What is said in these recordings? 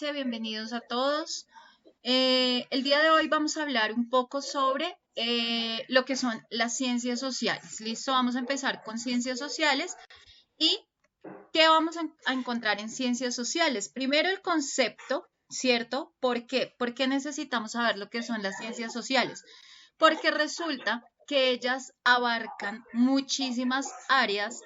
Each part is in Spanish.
Bienvenidos a todos. El día de hoy vamos a hablar un poco sobre lo que son las ciencias sociales. ¿Listo? Vamos a empezar con ciencias sociales y ¿qué vamos a encontrar en ciencias sociales? Primero el concepto, ¿cierto? ¿Por qué? ¿Por qué necesitamos saber lo que son las ciencias sociales? Porque resulta que ellas abarcan muchísimas áreas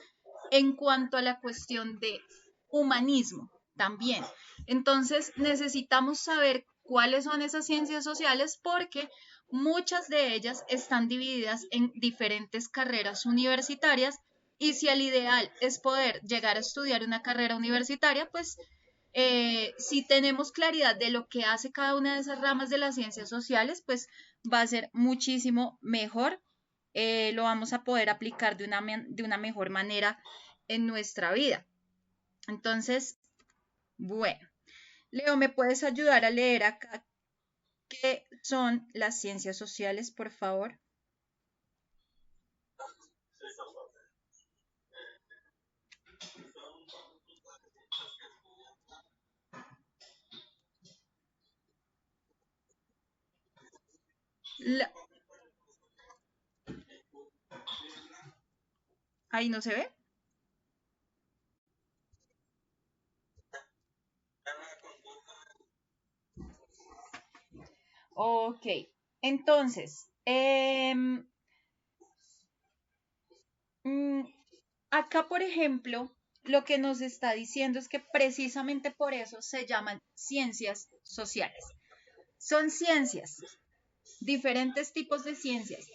en cuanto a la cuestión de humanismo también. Entonces necesitamos saber cuáles son esas ciencias sociales porque muchas de ellas están divididas en diferentes carreras universitarias y si el ideal es poder llegar a estudiar una carrera universitaria, pues si tenemos claridad de lo que hace cada una de esas ramas de las ciencias sociales, pues va a ser muchísimo mejor. Lo vamos a poder aplicar de una mejor manera en nuestra vida. Entonces, bueno, Leo, ¿me puedes ayudar a leer acá qué son las ciencias sociales, por favor? La- Ahí no se ve. Ok, entonces, mm, acá, por ejemplo, lo que nos está diciendo es que precisamente por eso se llaman ciencias sociales. Son ciencias, diferentes tipos de ciencias.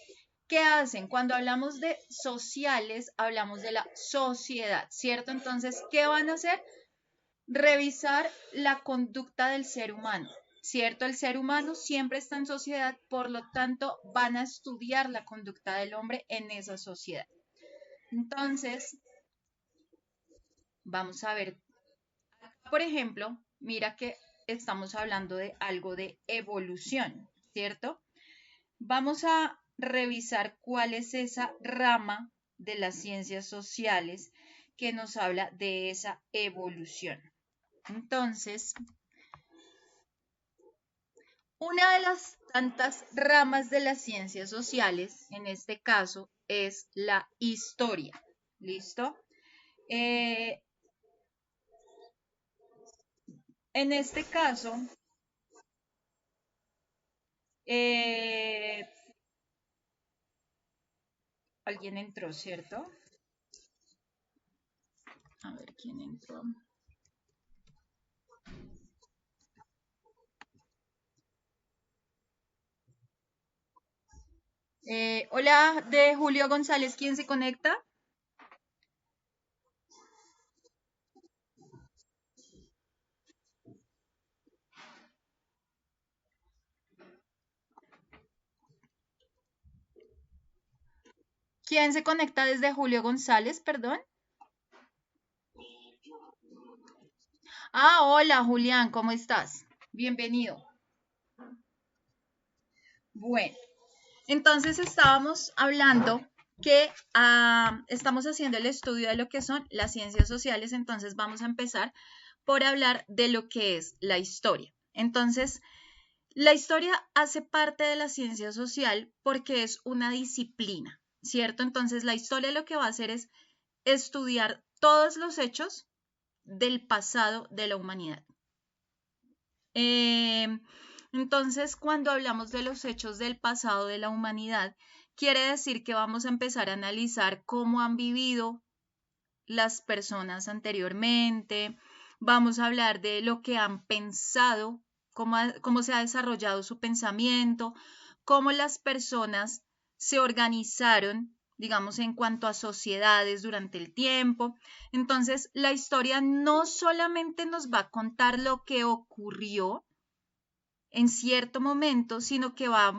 ¿Qué hacen? Cuando hablamos de sociales, hablamos de la sociedad, ¿cierto? Entonces, ¿qué van a hacer? Revisar la conducta del ser humano, ¿cierto? El ser humano siempre está en sociedad, por lo tanto, van a estudiar la conducta del hombre en esa sociedad. Entonces, vamos a ver, por ejemplo, mira que estamos hablando de algo de evolución, ¿cierto? Vamos a revisar cuál es esa rama de las ciencias sociales que nos habla de esa evolución. Entonces, una de las tantas ramas de las ciencias sociales, en este caso, es la historia. ¿Listo? Eh, en este caso, eh, alguien entró, ¿cierto? A ver quién entró. Hola, de Julio González, ¿quién se conecta? ¿Quién se conecta desde Julio González, perdón? Ah, hola Julián, ¿cómo estás? Bienvenido. Bueno, entonces estábamos hablando que estamos haciendo el estudio de lo que son las ciencias sociales, entonces vamos a empezar por hablar de lo que es la historia. Entonces, la historia hace parte de la ciencia social porque es una disciplina, ¿cierto? Entonces, la historia lo que va a hacer es estudiar todos los hechos del pasado de la humanidad. Eh, entonces, cuando hablamos de los hechos del pasado de la humanidad, quiere decir que vamos a empezar a analizar cómo han vivido las personas anteriormente, vamos a hablar de lo que han pensado, cómo se ha desarrollado su pensamiento, cómo las personas se organizaron, digamos, en cuanto a sociedades durante el tiempo. Entonces, la historia no solamente nos va a contar lo que ocurrió en cierto momento, sino que va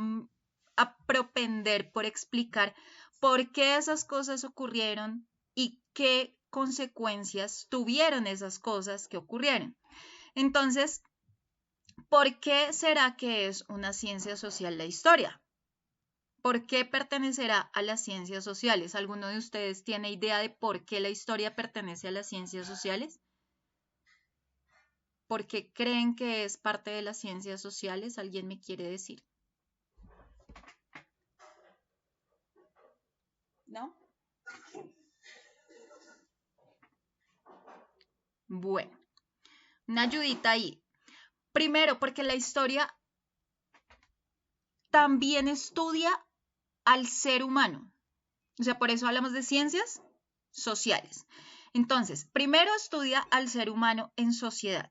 a propender por explicar por qué esas cosas ocurrieron y qué consecuencias tuvieron esas cosas que ocurrieron. Entonces, ¿por qué será que es una ciencia social la historia? ¿Por qué pertenecerá a las ciencias sociales? ¿Alguno de ustedes tiene idea de por qué la historia pertenece a las ciencias sociales? ¿Por qué creen que es parte de las ciencias sociales? ¿Alguien me quiere decir? ¿No? Bueno, una ayudita ahí. Primero, porque la historia también estudia al ser humano. O sea, por eso hablamos de ciencias sociales. Entonces, primero estudia al ser humano en sociedad.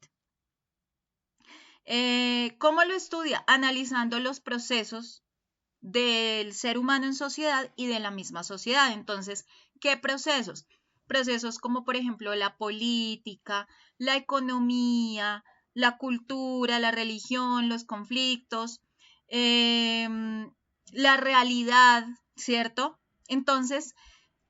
¿Cómo lo estudia? Analizando los procesos del ser humano en sociedad y de la misma sociedad. Entonces, ¿qué procesos? Procesos como, por ejemplo, la política, la economía, la cultura, la religión, los conflictos, la realidad, ¿cierto? Entonces,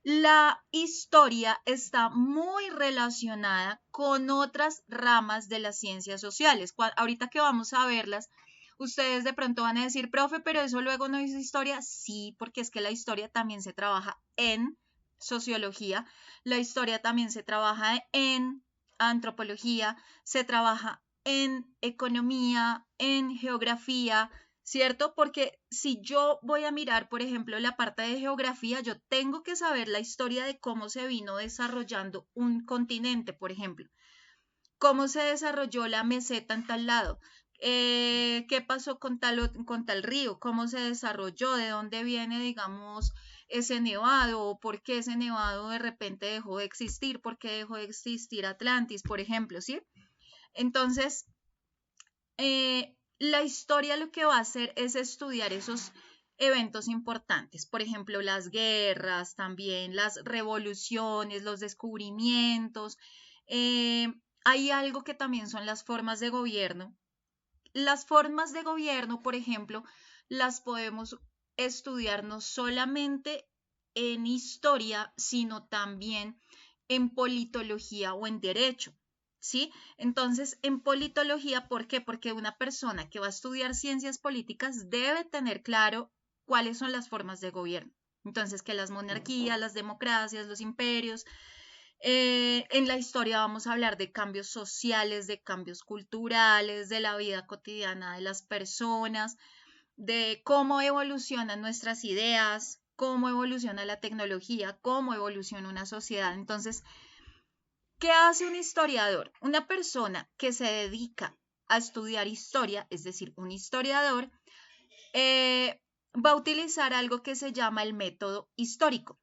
la historia está muy relacionada con otras ramas de las ciencias sociales. Ahorita que vamos a verlas, ustedes de pronto van a decir, profe, pero eso luego no es historia. Sí, porque es que la historia también se trabaja en sociología, la historia también se trabaja en antropología, se trabaja en economía, en geografía, ¿cierto? Porque si yo voy a mirar, por ejemplo, la parte de geografía, yo tengo que saber la historia de cómo se vino desarrollando un continente, por ejemplo. Cómo se desarrolló la meseta en tal lado. ¿Qué pasó con tal río? ¿Cómo se desarrolló? ¿De dónde viene, digamos, ese nevado? ¿O por qué ese nevado de repente dejó de existir? ¿Por qué dejó de existir Atlantis, por ejemplo? ¿Sí? Entonces, la historia lo que va a hacer es estudiar esos eventos importantes, por ejemplo, las guerras, también las revoluciones, los descubrimientos. Eh, Hay algo que también son las formas de gobierno. Las formas de gobierno, por ejemplo, las podemos estudiar no solamente en historia, sino también en politología o en derecho. ¿Sí? Entonces, en politología, ¿por qué? Porque una persona que va a estudiar ciencias políticas debe tener claro cuáles son las formas de gobierno. Entonces, que las monarquías, las democracias, los imperios. En la historia vamos a hablar de cambios sociales, de cambios culturales, de la vida cotidiana de las personas, de cómo evolucionan nuestras ideas, cómo evoluciona la tecnología, cómo evoluciona una sociedad. Entonces, ¿qué hace un historiador? Una persona que se dedica a estudiar historia, es decir, un historiador, va a utilizar algo que se llama el método histórico.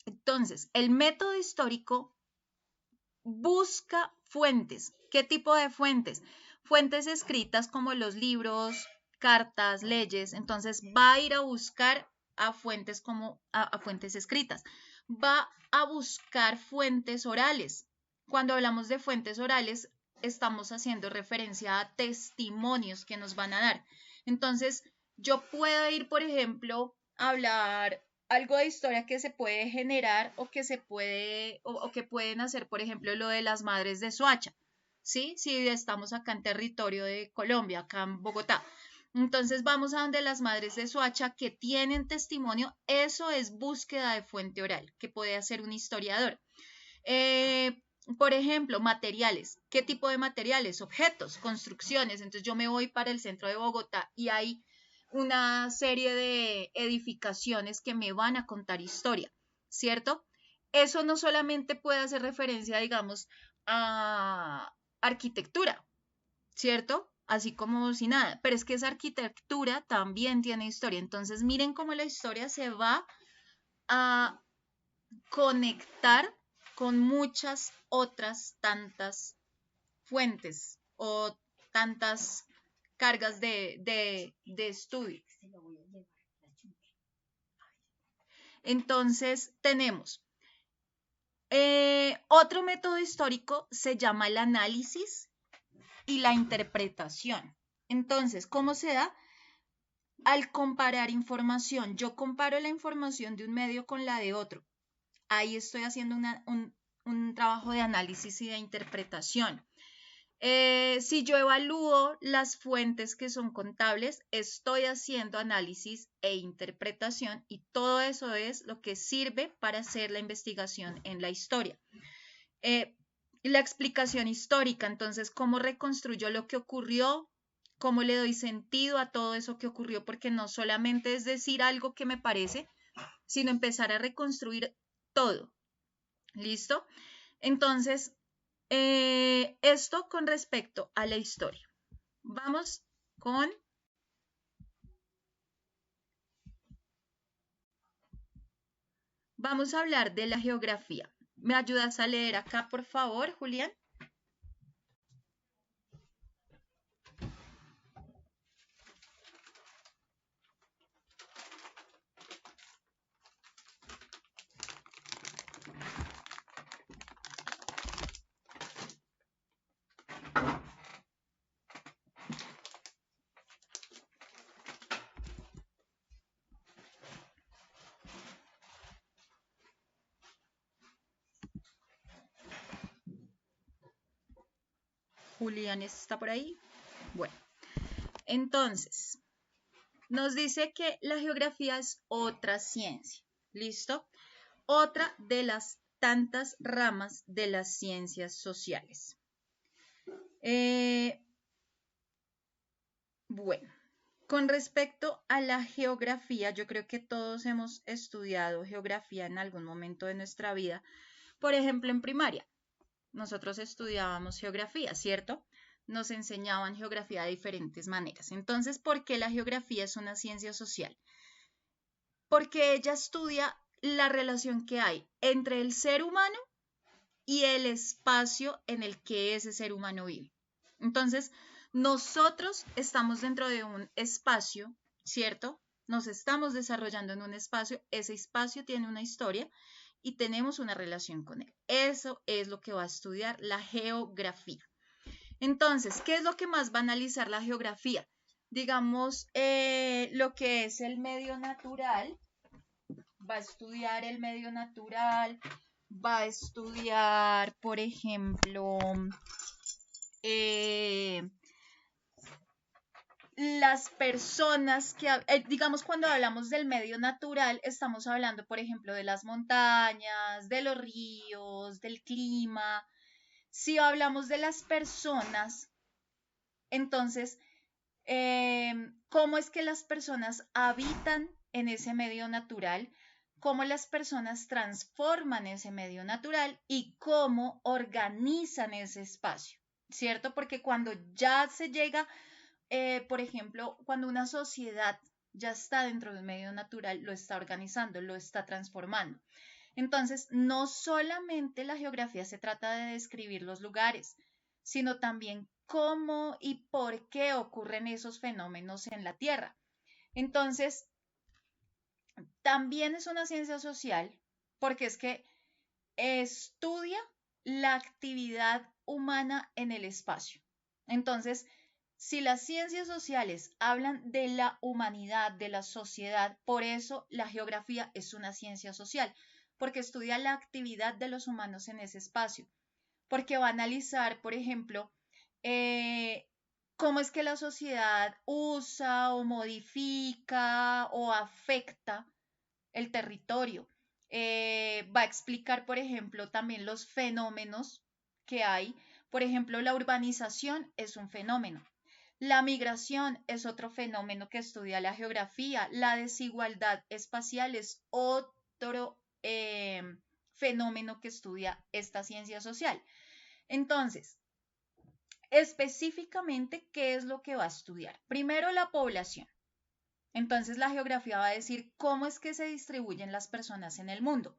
Entonces, el método histórico busca fuentes. ¿Qué tipo de fuentes? Fuentes escritas como los libros, cartas, leyes. Entonces, va a ir a buscar a fuentes como a fuentes escritas. Va a buscar fuentes orales. Cuando hablamos de fuentes orales, estamos haciendo referencia a testimonios que nos van a dar. Entonces, yo puedo ir, por ejemplo, a hablar algo de historia que se puede generar o que se puede o que pueden hacer, por ejemplo, lo de las madres de Soacha, ¿sí? Si estamos acá en territorio de Colombia, acá en Bogotá. Entonces vamos a donde las madres de Soacha que tienen testimonio, eso es búsqueda de fuente oral, que puede hacer un historiador. Eh, por ejemplo, materiales. ¿Qué tipo de materiales? Objetos, construcciones. Entonces yo me voy para el centro de Bogotá y hay una serie de edificaciones que me van a contar historia, ¿cierto? Eso no solamente puede hacer referencia, digamos, a arquitectura, ¿cierto? Así como si nada, pero es que esa arquitectura también tiene historia. Entonces miren cómo la historia se va a conectar con muchas otras tantas fuentes o tantas cargas de estudio. Entonces, tenemos otro método histórico, se llama el análisis y la interpretación. Entonces, ¿cómo se da? Al comparar información. Yo comparo la información de un medio con la de otro. Ahí estoy haciendo un trabajo de análisis y de interpretación. Si yo evalúo las fuentes que son contables, estoy haciendo análisis e interpretación y todo eso es lo que sirve para hacer la investigación en la historia. Y la explicación histórica, entonces, ¿cómo reconstruyo lo que ocurrió? ¿Cómo le doy sentido a todo eso que ocurrió? Porque no solamente es decir algo que me parece, sino empezar a reconstruir todo. ¿Listo? Entonces, esto con respecto a la historia. Vamos con... Vamos a hablar de la geografía. ¿Me ayudas a leer acá, por favor, Julián? Julián está por ahí. Bueno, entonces, nos dice que la geografía es otra ciencia. ¿Listo? Otra de las tantas ramas de las ciencias sociales. Bueno, con respecto a la geografía, yo creo que todos hemos estudiado geografía en algún momento de nuestra vida. Por ejemplo, en primaria, nosotros estudiábamos geografía, ¿cierto? Nos enseñaban geografía de diferentes maneras. Entonces, ¿por qué la geografía es una ciencia social? Porque ella estudia la relación que hay entre el ser humano y el espacio en el que ese ser humano vive. Entonces, nosotros estamos dentro de un espacio, ¿cierto? Nos estamos desarrollando en un espacio, ese espacio tiene una historia y tenemos una relación con él. Eso es lo que va a estudiar la geografía. Entonces, ¿qué es lo que más va a analizar la geografía? Digamos, lo que es el medio natural, va a estudiar el medio natural, va a estudiar, por ejemplo, eh, las personas que, digamos, cuando hablamos del medio natural, estamos hablando, por ejemplo, de las montañas, de los ríos, del clima. Si hablamos de las personas, entonces, ¿cómo es que las personas habitan en ese medio natural? ¿Cómo las personas transforman ese medio natural y cómo organizan ese espacio? ¿Cierto? Porque cuando ya se llega, por ejemplo, cuando una sociedad ya está dentro del medio natural, lo está organizando, lo está transformando. Entonces, no solamente la geografía se trata de describir los lugares, sino también cómo y por qué ocurren esos fenómenos en la Tierra. Entonces, también es una ciencia social porque es que estudia la actividad humana en el espacio. Entonces, si las ciencias sociales hablan de la humanidad, de la sociedad, por eso la geografía es una ciencia social, porque estudia la actividad de los humanos en ese espacio, porque va a analizar, por ejemplo, eh, cómo es que la sociedad usa o modifica o afecta el territorio. Va a explicar, por ejemplo, también los fenómenos que hay. Por ejemplo, la urbanización es un fenómeno. La migración es otro fenómeno que estudia la geografía. La desigualdad espacial es otro fenómeno que estudia esta ciencia social. Entonces, específicamente, ¿qué es lo que va a estudiar? Primero, la población. Entonces la geografía va a decir cómo es que se distribuyen las personas en el mundo.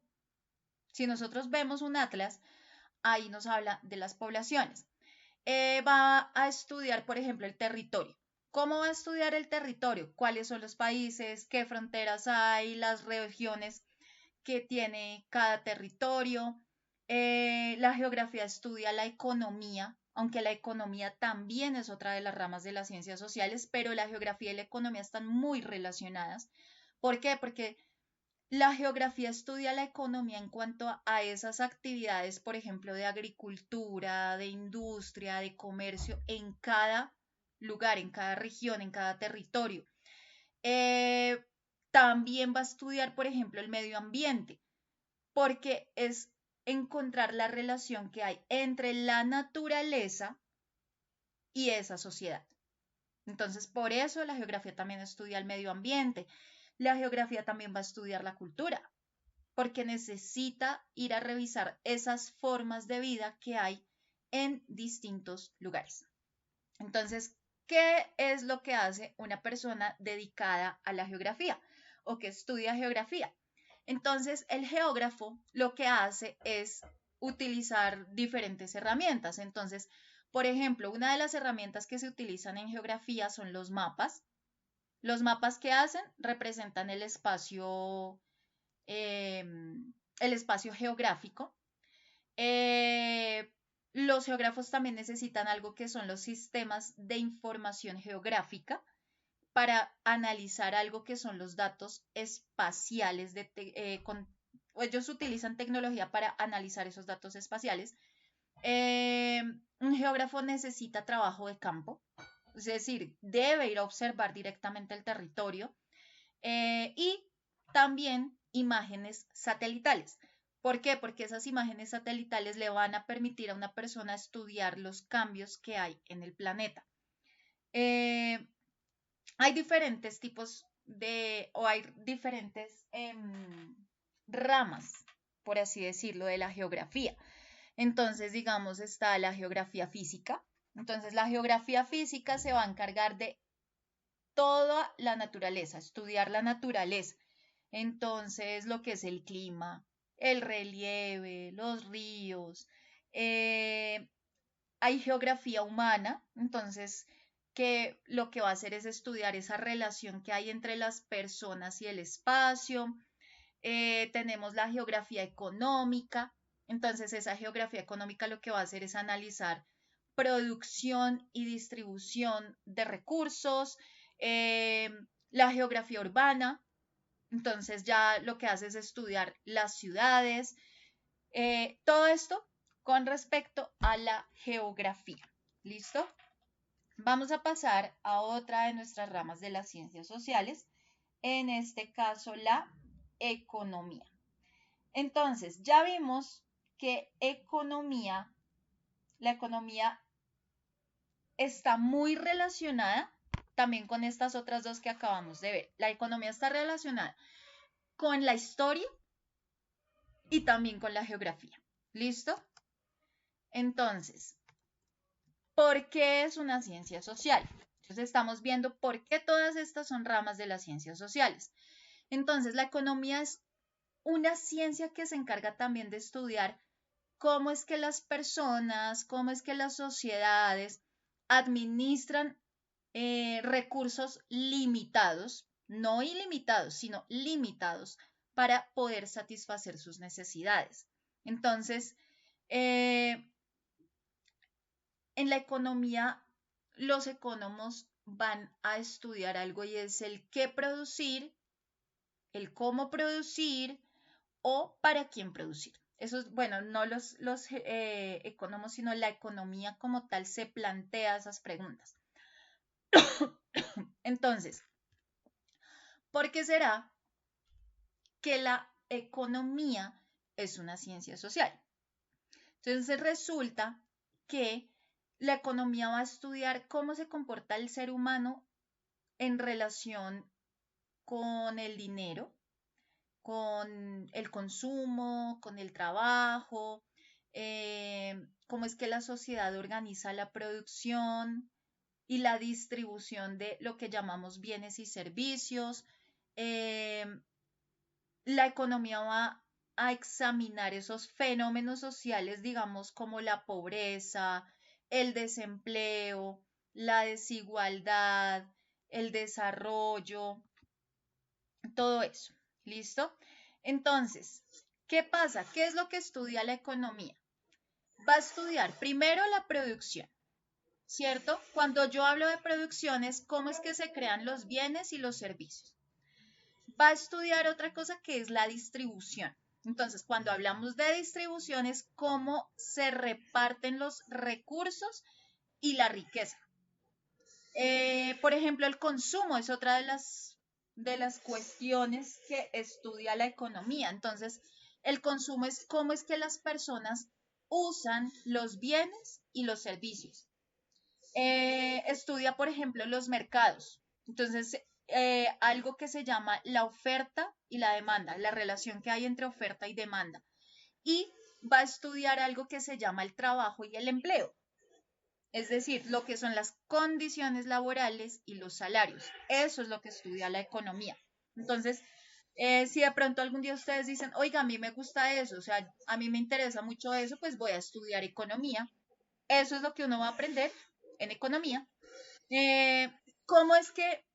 Si nosotros vemos un atlas, ahí nos habla de las poblaciones. Va a estudiar, por ejemplo, el territorio. ¿Cómo va a estudiar el territorio? ¿Cuáles son los países? ¿Qué fronteras hay? Las regiones que tiene cada territorio. La geografía estudia la economía, aunque la economía también es otra de las ramas de las ciencias sociales, pero la geografía y la economía están muy relacionadas. ¿Por qué? Porque la geografía estudia la economía en cuanto a esas actividades, por ejemplo, de agricultura, de industria, de comercio en cada lugar, en cada región, en cada territorio. Eh, También va a estudiar, por ejemplo, el medio ambiente, porque es encontrar la relación que hay entre la naturaleza y esa sociedad. Entonces, por eso la geografía también estudia el medio ambiente. La geografía también va a estudiar la cultura, porque necesita ir a revisar esas formas de vida que hay en distintos lugares. Entonces, ¿qué es lo que hace una persona dedicada a la geografía o que estudia geografía? Entonces, el geógrafo lo que hace es utilizar diferentes herramientas. Entonces, por ejemplo, una de las herramientas que se utilizan en geografía son los mapas. Los mapas que hacen representan eh, el espacio geográfico. Eh, los geógrafos también necesitan algo que son los sistemas de información geográfica para analizar algo que son los datos espaciales. Ellos utilizan tecnología para analizar esos datos espaciales. Un geógrafo necesita trabajo de campo, es decir, debe ir a observar directamente el territorio y también imágenes satelitales. ¿Por qué? Porque esas imágenes satelitales le van a permitir a una persona estudiar los cambios que hay en el planeta. Hay diferentes tipos o hay diferentes ramas, por así decirlo, de la geografía. Entonces, digamos, está la geografía física. Entonces, la geografía física se va a encargar de toda la naturaleza, estudiar la naturaleza. Entonces, lo que es el clima, el relieve, los ríos. Hay geografía humana, entonces, que lo que va a hacer es estudiar esa relación que hay entre las personas y el espacio. Tenemos la geografía económica, entonces esa geografía económica lo que va a hacer es analizar producción y distribución de recursos, la geografía urbana, entonces ya lo que hace es estudiar las ciudades, todo esto con respecto a la geografía. ¿Listo? Vamos a pasar a otra de nuestras ramas de las ciencias sociales, en este caso la economía. Entonces, ya vimos que la economía está muy relacionada también con estas otras dos que acabamos de ver. La economía está relacionada con la historia y también con la geografía. ¿Listo? Entonces, ¿por qué es una ciencia social? Entonces, estamos viendo por qué todas estas son ramas de las ciencias sociales. Entonces, la economía es una ciencia que se encarga también de estudiar cómo es que las personas, cómo es que las sociedades administran recursos limitados, no ilimitados, sino limitados para poder satisfacer sus necesidades. Entonces, en la economía, los economos van a estudiar algo y es el qué producir, el cómo producir o para quién producir. Eso es, bueno, no los economos, sino la economía como tal se plantea esas preguntas. Entonces, ¿por qué será que la economía es una ciencia social? Entonces resulta que la economía va a estudiar cómo se comporta el ser humano en relación con el dinero, con el consumo, con el trabajo, cómo es que la sociedad organiza la producción y la distribución de lo que llamamos bienes y servicios. Eh, la economía va a examinar esos fenómenos sociales, digamos, como la pobreza, el desempleo, la desigualdad, el desarrollo, todo eso. ¿Listo? Entonces, ¿qué pasa? ¿Qué es lo que estudia la economía? Va a estudiar primero la producción, ¿cierto? Cuando yo hablo de producción es cómo es que se crean los bienes y los servicios. Va a estudiar otra cosa que es la distribución. Entonces, cuando hablamos de distribución es cómo se reparten los recursos y la riqueza. Por ejemplo, el consumo es otra de las cuestiones que estudia la economía. Entonces, El consumo es cómo es que las personas usan los bienes y los servicios. Estudia, por ejemplo, los mercados. Entonces, algo que se llama la oferta y la demanda, la relación que hay entre oferta y demanda. Y va a estudiar algo que se llama el trabajo y el empleo, es decir, lo que son las condiciones laborales y los salarios. Eso es lo que estudia la economía. Entonces, si de pronto algún día ustedes dicen, oiga, a mí me gusta eso, o sea, a mí me interesa mucho eso, pues voy a estudiar economía. Eso es lo que uno va a aprender en economía. Eh, ¿Cómo es que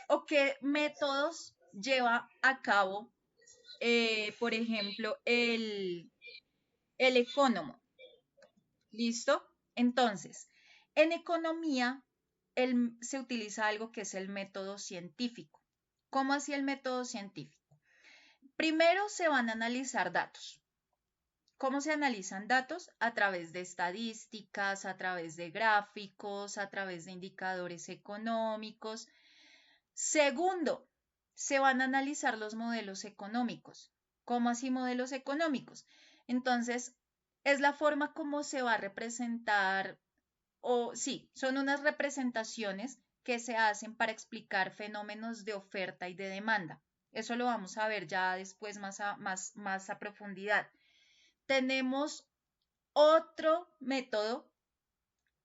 o qué métodos lleva a cabo, por ejemplo, el economo? ¿Listo? Entonces, en economía se utiliza algo que es el método científico. ¿Cómo así el método científico? Primero se van a analizar datos. ¿Cómo se analizan datos? A través de estadísticas, a través de gráficos, a través de indicadores económicos. Segundo, se van a analizar los modelos económicos. ¿Cómo así modelos económicos? Entonces, es la forma como se va a representar, o sí, son unas representaciones que se hacen para explicar fenómenos de oferta y de demanda. Eso lo vamos a ver ya después más a profundidad. Tenemos otro método,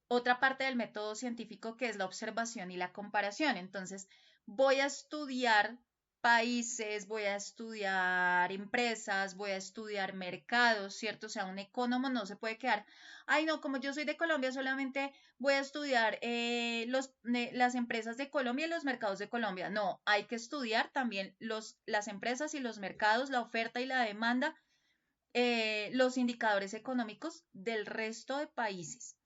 otra parte del método científico que es la observación y la comparación. Entonces, voy a estudiar países, voy a estudiar empresas, voy a estudiar mercados, ¿cierto? O sea, un economo no se puede quedar, ay no, como yo soy de Colombia, solamente voy a estudiar las empresas de Colombia y los mercados de Colombia. No, hay que estudiar también las empresas y los mercados, la oferta y la demanda, los indicadores económicos del resto de países.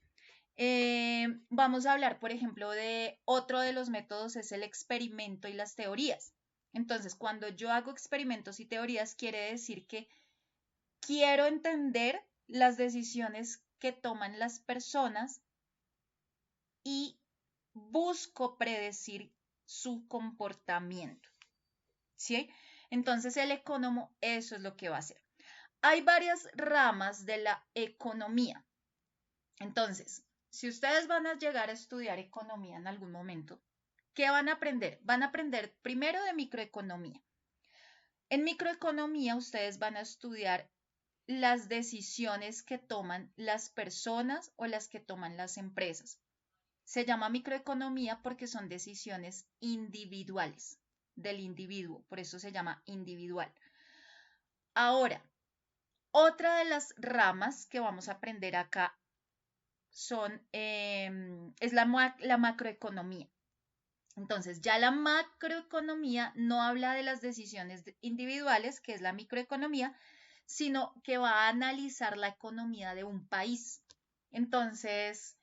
Vamos a hablar, por ejemplo, de otro de los métodos es el experimento y las teorías. Entonces, cuando yo hago experimentos y teorías, quiere decir que quiero entender las decisiones que toman las personas y busco predecir su comportamiento. ¿Sí? Entonces, el economo eso es lo que va a hacer. Hay varias ramas de la economía. Entonces, si ustedes van a llegar a estudiar economía en algún momento, ¿qué van a aprender? Van a aprender primero de microeconomía. En microeconomía ustedes van a estudiar las decisiones que toman las personas o las que toman las empresas. Se llama microeconomía porque son decisiones individuales del individuo, por eso se llama individual. Ahora, otra de las ramas que vamos a aprender acá es la macroeconomía. Entonces, ya la macroeconomía no habla de las decisiones individuales, que es la microeconomía, sino que va a analizar la economía de un país. Entonces,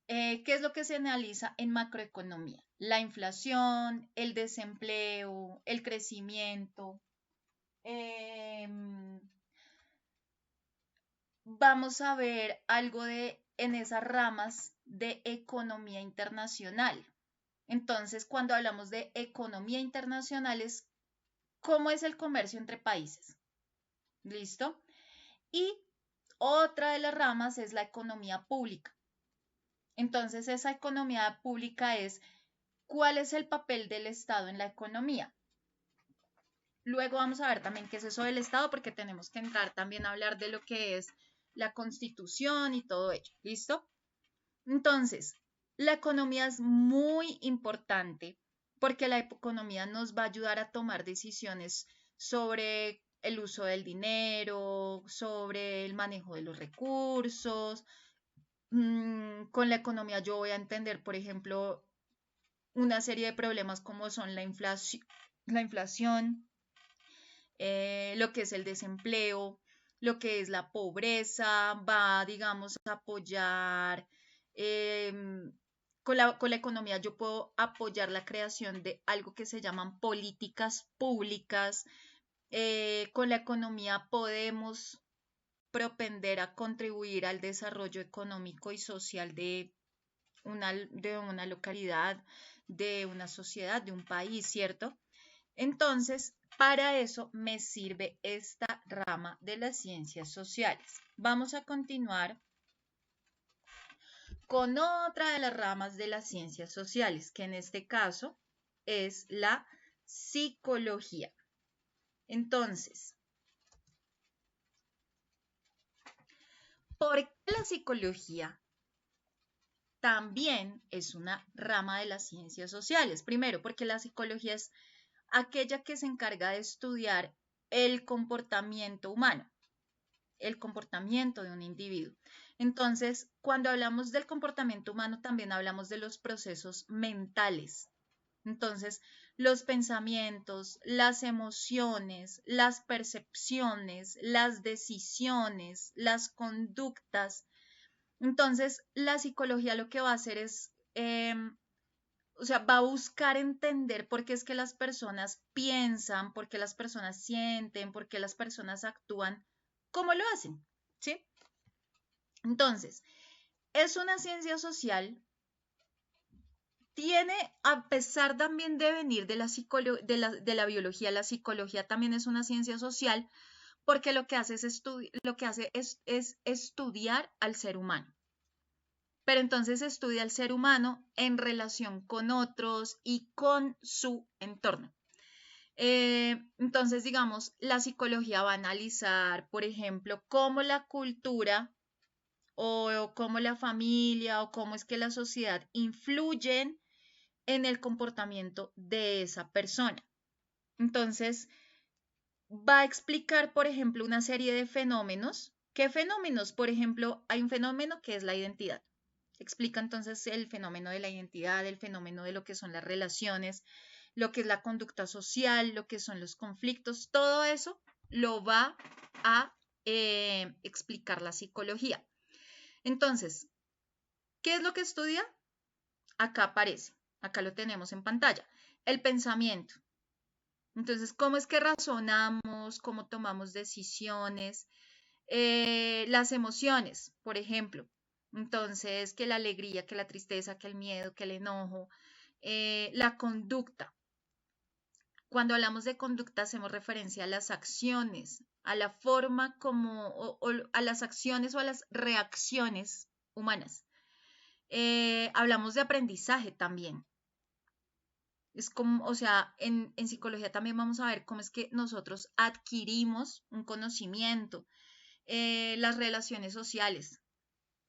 ¿qué es lo que se analiza en macroeconomía? La inflación, el desempleo, el crecimiento. Vamos a ver algo en esas ramas de economía internacional. Entonces, cuando hablamos de economía internacional es cómo es el comercio entre países. ¿Listo? Y otra de las ramas es la economía pública. Entonces, esa economía pública es cuál es el papel del Estado en la economía. Luego vamos a ver también qué es eso del Estado, porque tenemos que entrar también a hablar de lo que es la Constitución y todo ello. ¿Listo? Entonces, la economía es muy importante porque la economía nos va a ayudar a tomar decisiones sobre el uso del dinero, sobre el manejo de los recursos. Con la economía yo voy a entender, por ejemplo, una serie de problemas como son la inflación, lo que es el desempleo, lo que es la pobreza, va, digamos, a apoyar, con la economía yo puedo apoyar la creación de algo que se llaman políticas públicas. Con la economía podemos propender a contribuir al desarrollo económico y social de una localidad, de una sociedad, de un país, ¿cierto? Entonces, para eso me sirve esta rama de las ciencias sociales. Vamos a continuar con otra de las ramas de las ciencias sociales, que en este caso es la psicología. Entonces, ¿por qué la psicología también es una rama de las ciencias sociales? Primero, porque la psicología es aquella que se encarga de estudiar el comportamiento humano, el comportamiento de un individuo. Entonces, cuando hablamos del comportamiento humano, también hablamos de los procesos mentales. Entonces, los pensamientos, las emociones, las percepciones, las decisiones, las conductas. Entonces, la psicología lo que va a hacer es, o sea, va a buscar entender por qué es que las personas piensan, por qué las personas sienten, por qué las personas actúan, cómo lo hacen, ¿sí? Entonces, es una ciencia social, tiene, a pesar también de venir de la biología, la psicología también es una ciencia social porque lo que hace es estudiar al ser humano. Pero entonces estudia al ser humano en relación con otros y con su entorno. Entonces, digamos, la psicología va a analizar, por ejemplo, cómo la cultura o cómo la familia o cómo es que la sociedad influyen en el comportamiento de esa persona. Entonces, va a explicar, por ejemplo, una serie de fenómenos. ¿Qué fenómenos? Por ejemplo, hay un fenómeno que es la identidad. Explica entonces el fenómeno de la identidad, el fenómeno de lo que son las relaciones, lo que es la conducta social, lo que son los conflictos, todo eso lo va a explicar la psicología. Entonces, ¿qué es lo que estudia? Acá aparece, acá lo tenemos en pantalla, el pensamiento. Entonces, ¿cómo es que razonamos? ¿Cómo tomamos decisiones? Las emociones, por ejemplo. Entonces, que la alegría, que la tristeza, que el miedo, que el enojo, la conducta. Cuando hablamos de conducta hacemos referencia a las acciones, a la forma como, o a las acciones o a las reacciones humanas. Hablamos de aprendizaje también. Es como, o sea, en psicología también vamos a ver cómo es que nosotros adquirimos un conocimiento, las relaciones sociales.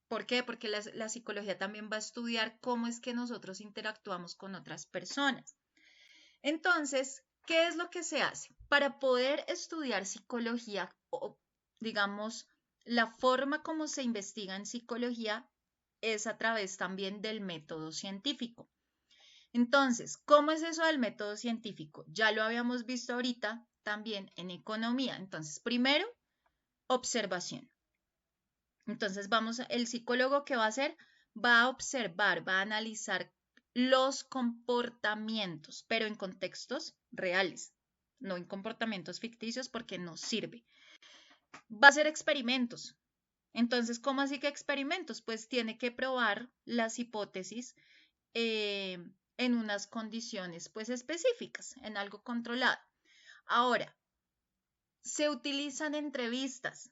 ¿Por qué? Porque la psicología también va a estudiar cómo es que nosotros interactuamos con otras personas. Entonces, ¿qué es lo que se hace? Para poder estudiar psicología, o digamos, la forma como se investiga en psicología es a través también del método científico. Entonces, ¿cómo es eso del método científico? Ya lo habíamos visto ahorita también en economía. Entonces, primero, observación. Entonces, el psicólogo que va a hacer, va a observar, va a analizar los comportamientos, pero en contextos reales, no en comportamientos ficticios porque no sirve. Va a hacer experimentos. Entonces, ¿cómo así que experimentos? Pues tiene que probar las hipótesis eh, en unas condiciones pues específicas, en algo controlado. Ahora, se utilizan entrevistas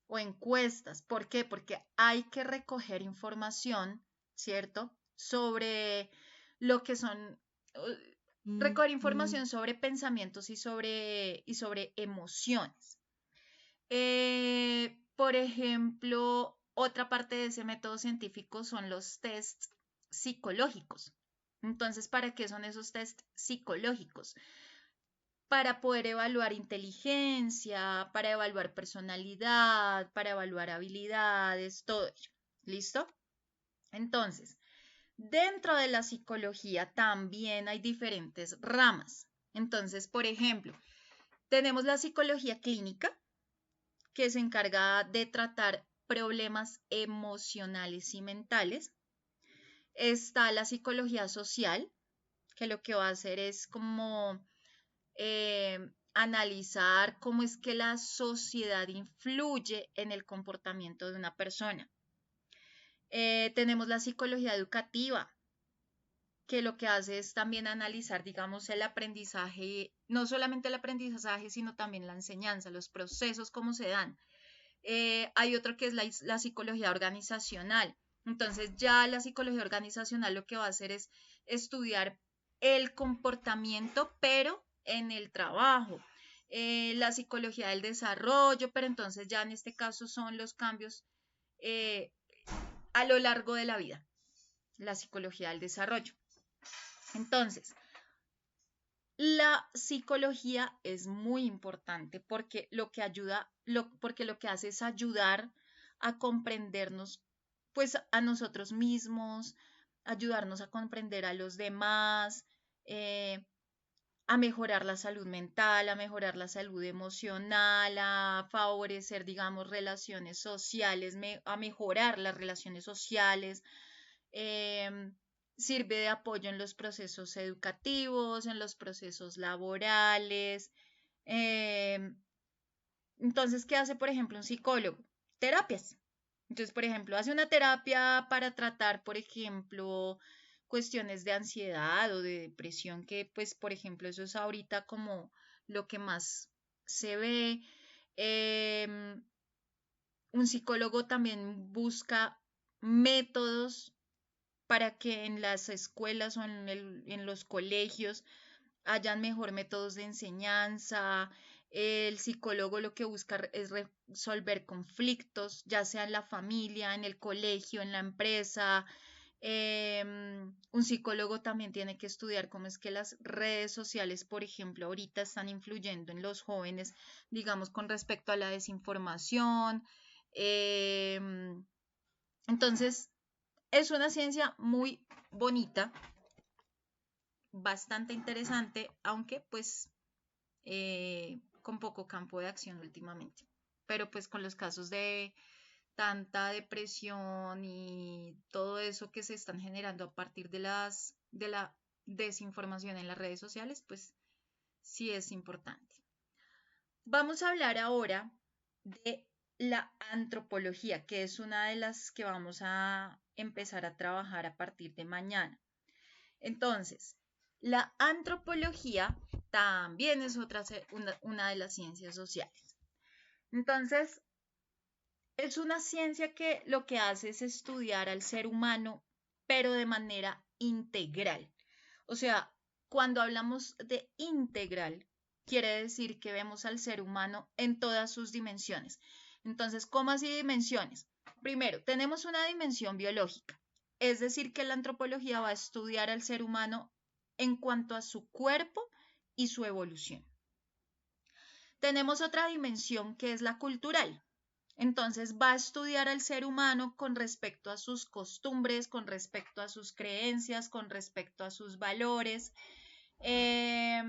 o encuestas. ¿Por qué? Porque hay que recoger información, ¿cierto? Sobre lo que son, recoger información sobre pensamientos y sobre emociones. Por ejemplo, otra parte de ese método científico son los tests psicológicos. Entonces, ¿para qué son esos tests psicológicos? Para poder evaluar inteligencia, para evaluar personalidad, para evaluar habilidades, todo ello. ¿Listo? Entonces, dentro de la psicología también hay diferentes ramas. Entonces, por ejemplo, tenemos la psicología clínica, que se encarga de tratar problemas emocionales y mentales. Está la psicología social, que lo que va a hacer es como analizar cómo es que la sociedad influye en el comportamiento de una persona. Tenemos la psicología educativa, que lo que hace es también analizar, digamos, el aprendizaje, no solamente el aprendizaje, sino también la enseñanza, los procesos, cómo se dan. Hay otro que es la psicología organizacional. Entonces ya la psicología organizacional lo que va a hacer es estudiar el comportamiento, pero en el trabajo. La psicología del desarrollo, pero entonces ya en este caso son los cambios eh, a lo largo de la vida, la psicología del desarrollo. Entonces, la psicología es muy importante porque porque lo que hace es ayudar a comprendernos, pues a nosotros mismos, ayudarnos a comprender a los demás, eh, a mejorar la salud mental, a mejorar la salud emocional, a favorecer, digamos, relaciones sociales, a mejorar las relaciones sociales. em, Sirve de apoyo en los procesos educativos, en los procesos laborales. em, entonces, ¿qué hace, por ejemplo, un psicólogo? Terapias. Entonces, por ejemplo, hace una terapia para tratar, por ejemplo, cuestiones de ansiedad o de depresión, que pues, por ejemplo, eso es ahorita como lo que más se ve. Em, un psicólogo también busca métodos para que en las escuelas o en los colegios hayan mejor métodos de enseñanza. El psicólogo lo que busca es resolver conflictos, ya sea en la familia, en el colegio, en la empresa. Un psicólogo también tiene que estudiar cómo es que las redes sociales, por ejemplo, ahorita están influyendo en los jóvenes, digamos, con respecto a la desinformación. Em, entonces, es una ciencia muy bonita, bastante interesante, aunque pues con poco campo de acción últimamente. Pero pues con los casos de tanta depresión y todo eso que se están generando a partir de la desinformación en las redes sociales, pues sí es importante. Vamos a hablar ahora de la antropología, que es una de las que vamos a empezar a trabajar a partir de mañana. Entonces, la antropología también es una de las ciencias sociales. Entonces, es una ciencia que lo que hace es estudiar al ser humano, pero de manera integral. O sea, cuando hablamos de integral, quiere decir que vemos al ser humano en todas sus dimensiones. Entonces, ¿cómo así dimensiones? Primero, tenemos una dimensión biológica, es decir, que la antropología va a estudiar al ser humano en cuanto a su cuerpo y su evolución. Tenemos otra dimensión que es la cultural. Entonces va a estudiar al ser humano con respecto a sus costumbres, con respecto a sus creencias, con respecto a sus valores. Eh,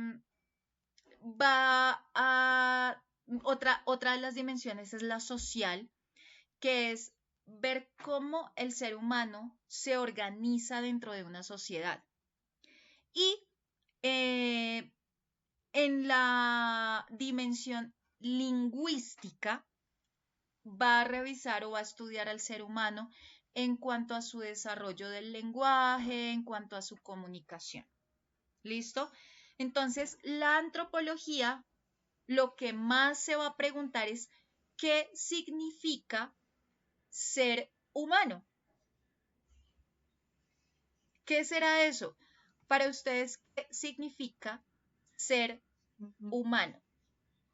va a otra de las dimensiones es la social, que es ver cómo el ser humano se organiza dentro de una sociedad. Y eh, en la dimensión lingüística, va a revisar o va a estudiar al ser humano en cuanto a su desarrollo del lenguaje, en cuanto a su comunicación. ¿Listo? Entonces, la antropología lo que más se va a preguntar es ¿qué significa ser humano? ¿Qué será eso? Para ustedes, ¿qué significa ser humano?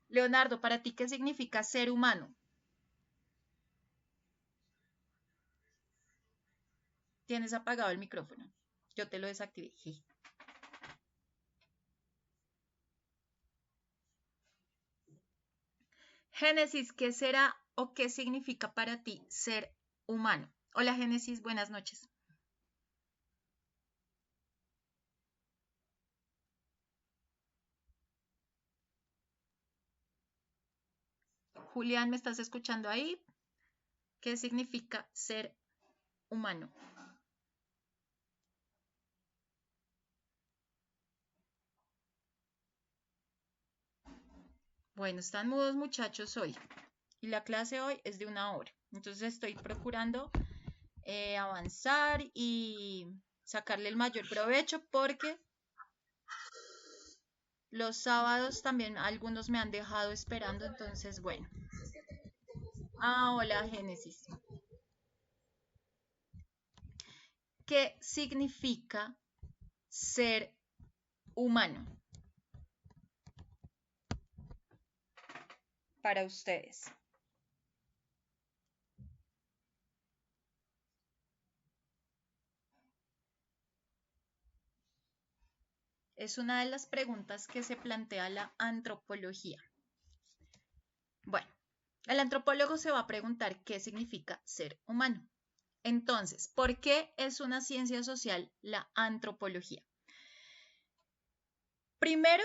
Leonardo, ¿para ti qué significa ser humano? Tienes apagado el micrófono. Yo te lo desactivé. Génesis, ¿qué será o qué significa para ti ser humano? Hola Génesis, buenas noches. Julián, ¿me estás escuchando ahí? ¿Qué significa ser humano? Bueno, están mudos muchachos hoy y la clase hoy es de 1 hora. Entonces estoy procurando avanzar y sacarle el mayor provecho porque los sábados también algunos me han dejado esperando, entonces bueno. Ah, hola Génesis. ¿Qué significa ser humano para ustedes? Es una de las preguntas que se plantea la antropología. Bueno, el antropólogo se va a preguntar qué significa ser humano. Entonces, ¿por qué es una ciencia social la antropología? Primero,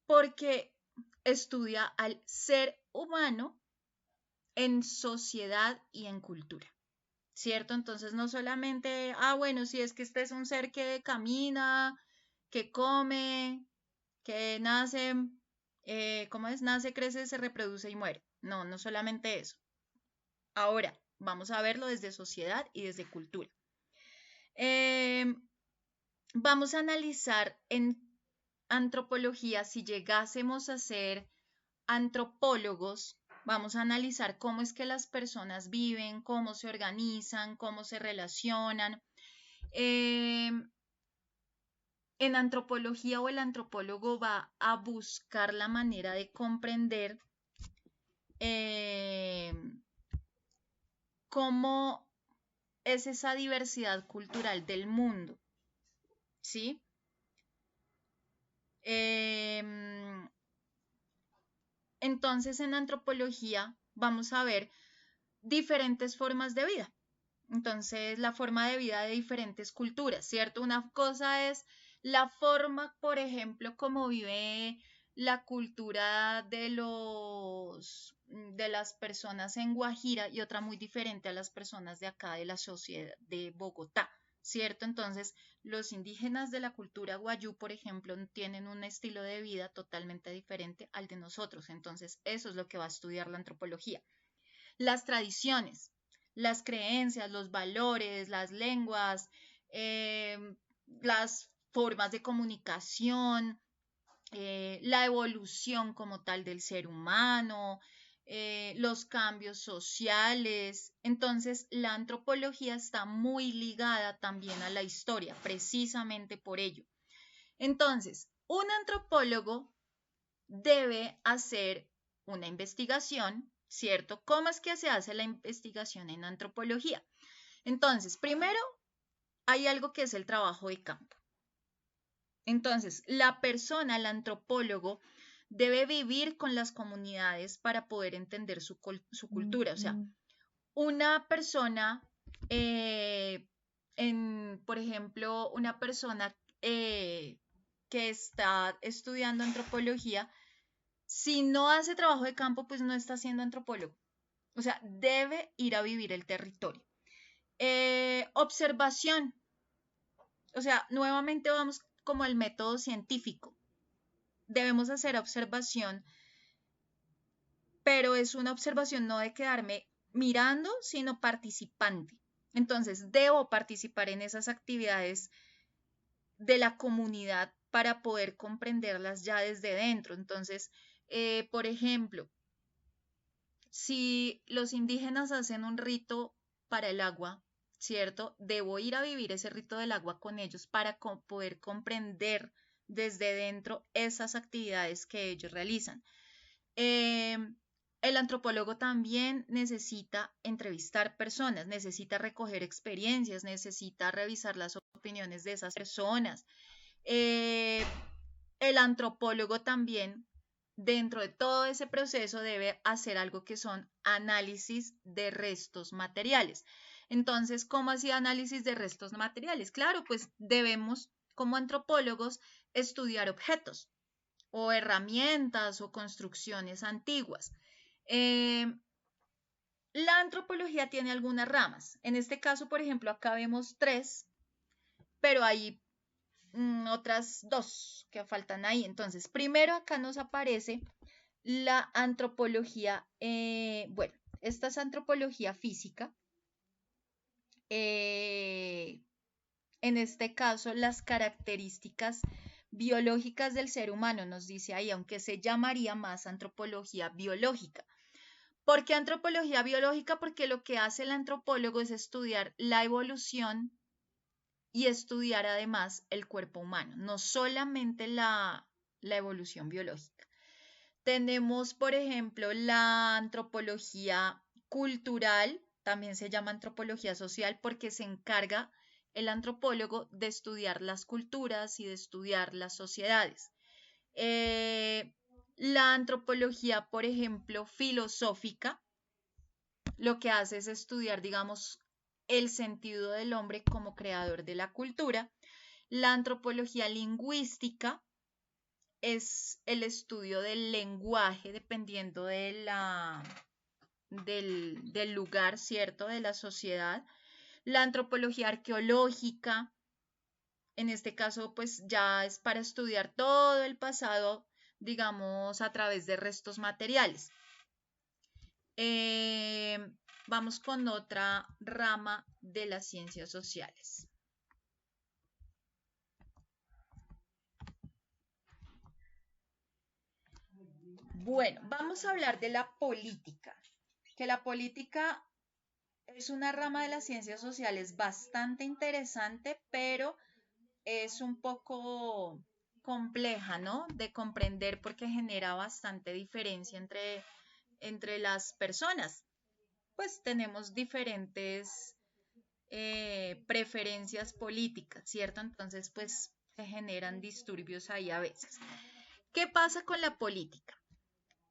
porque estudia al ser humano en sociedad y en cultura, ¿cierto? Entonces, no solamente, bueno, si es que este es un ser que camina, que come, que nace, ¿cómo es? Nace, crece, se reproduce y muere. No, no solamente eso. Ahora, vamos a verlo desde sociedad y desde cultura. Vamos a analizar en antropología, si llegásemos a ser antropólogos, vamos a analizar cómo es que las personas viven, cómo se organizan, cómo se relacionan. En antropología o el antropólogo va a buscar la manera de comprender eh, cómo es esa diversidad cultural del mundo, ¿sí? Entonces, en antropología vamos a ver diferentes formas de vida. Entonces, la forma de vida de diferentes culturas, ¿cierto? Una cosa es la forma, por ejemplo, como vive la cultura de las personas en Guajira y otra muy diferente a las personas de acá de la sociedad de Bogotá, ¿cierto? Entonces, los indígenas de la cultura guayú, por ejemplo, tienen un estilo de vida totalmente diferente al de nosotros. Entonces, eso es lo que va a estudiar la antropología. Las tradiciones, las creencias, los valores, las lenguas, eh, las formas de comunicación, la evolución como tal del ser humano, los cambios sociales. Entonces, la antropología está muy ligada también a la historia, precisamente por ello. Entonces, un antropólogo debe hacer una investigación, ¿cierto? ¿Cómo es que se hace la investigación en antropología? Entonces, primero hay algo que es el trabajo de campo. Entonces, la persona, el antropólogo, debe vivir con las comunidades para poder entender su cultura. O sea, una persona, por ejemplo, una persona que está estudiando antropología, si no hace trabajo de campo, pues no está siendo antropólogo. O sea, debe ir a vivir el territorio. Observación. O sea, nuevamente vamos como al método científico. Debemos hacer observación, pero es una observación no de quedarme mirando, sino participante. Entonces, debo participar en esas actividades de la comunidad para poder comprenderlas ya desde dentro. Entonces, por ejemplo, si los indígenas hacen un rito para el agua, ¿cierto? Debo ir a vivir ese rito del agua con ellos para poder comprender desde dentro esas actividades que ellos realizan. Eh, el antropólogo también necesita entrevistar personas, necesita recoger experiencias, necesita revisar las opiniones de esas personas. Eh, el antropólogo también, dentro de todo ese proceso, debe hacer algo que son análisis de restos materiales. Entonces, ¿cómo hacía análisis de restos materiales? Claro, pues debemos, como antropólogos, estudiar objetos o herramientas o construcciones antiguas. La antropología tiene algunas ramas. En este caso, por ejemplo, acá vemos tres, pero hay otras dos que faltan ahí. Entonces, primero acá nos aparece la antropología, bueno, esta es antropología física, en este caso, las características biológicas del ser humano, nos dice ahí, aunque se llamaría más antropología biológica. ¿Por qué antropología biológica? Porque lo que hace el antropólogo es estudiar la evolución y estudiar además el cuerpo humano, no solamente la evolución biológica. Tenemos, por ejemplo, la antropología cultural, también se llama antropología social porque se encarga el antropólogo de estudiar las culturas y de estudiar las sociedades. La antropología, por ejemplo, filosófica, lo que hace es estudiar, digamos, el sentido del hombre como creador de la cultura. La antropología lingüística es el estudio del lenguaje dependiendo del lugar, ¿cierto? De la sociedad. La antropología arqueológica, en este caso, pues ya es para estudiar todo el pasado, digamos, a través de restos materiales. Eh, Vamos con otra rama de las ciencias sociales. Bueno, vamos a hablar de la política, que la política es una rama de las ciencias sociales bastante interesante, pero es un poco compleja, ¿no? De comprender porque genera bastante diferencia entre las personas. Pues tenemos diferentes preferencias políticas, ¿cierto? Entonces, pues se generan disturbios ahí a veces. ¿Qué pasa con la política?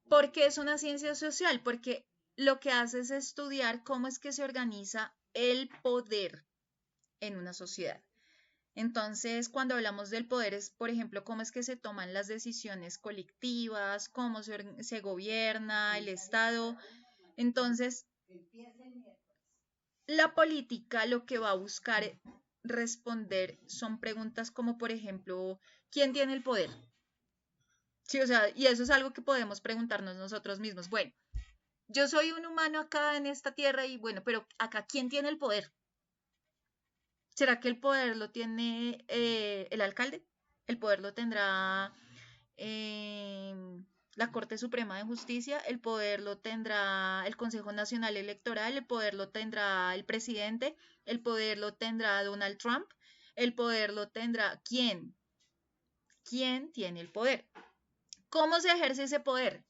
¿Por qué es una ciencia social? Porque lo que hace es estudiar cómo es que se organiza el poder en una sociedad. Entonces, cuando hablamos del poder es, por ejemplo, cómo es que se toman las decisiones colectivas, cómo se gobierna el Estado. Entonces, la política lo que va a buscar responder son preguntas como, por ejemplo, ¿quién tiene el poder? Sí, o sea, y eso es algo que podemos preguntarnos nosotros mismos. Bueno, yo soy un humano acá en esta tierra y bueno, pero acá, ¿quién tiene el poder? ¿Será que el poder lo tiene el alcalde? ¿El poder lo tendrá eh, la Corte Suprema de Justicia? ¿El poder lo tendrá el Consejo Nacional Electoral? ¿El poder lo tendrá el presidente? ¿El poder lo tendrá Donald Trump? ¿El poder lo tendrá quién? ¿Quién tiene el poder? ¿Cómo se ejerce ese poder?